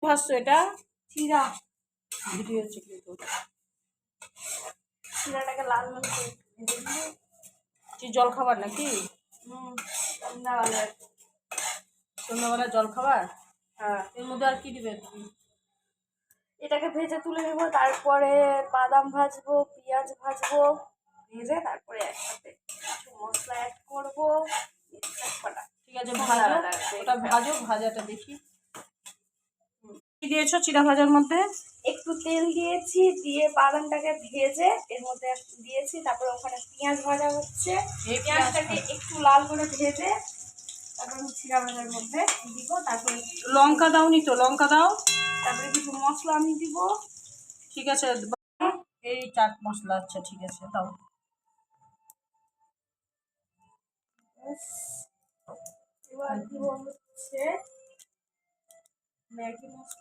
ভাজছো এটা? চিরা। Video chicken তো চিরাটাকে লাল লাল করে ভেজে দিয়ে। জল খাবার নাকি? সন্ধ্যাবেলা। সন্ধ্যাবেলা জল খাবার? হ্যাঁ। এর মধ্যে আর কি দিবে তুমি? এটাকে ভেজে তুলে নেবো, তারপরে বাদাম ভাজবো, পেঁয়াজ ভাজবো, ভেজে তারপরে একসাথে কিছু মশলা অ্যাড করবো। ঠিক আছে, ভাজো ওটা, ভাজো, ভাজাটা দেখি। কি দিয়েছো চিড়া ভাজার মধ্যে? একটু তেল দিয়েছি, দিয়ে বাদামটাকে ভেজে এর মধ্যে দিয়েছি, তারপরে ওখানে পেঁয়াজ ভাজা হচ্ছে, এই পেঁয়াজটাকে একটু লাল করে ভেজে তারপরে চিড়া ভাজার মধ্যে দিব। তারপরে লঙ্কা দাওনি তো? লঙ্কা দাও। তারপরে কিছু মশলা আমি দিব। ঠিক আছে, এই চাট মশলা। আচ্ছা ঠিক আছে, দাও। এবার দিব হচ্ছে ম্যাগি মশলা।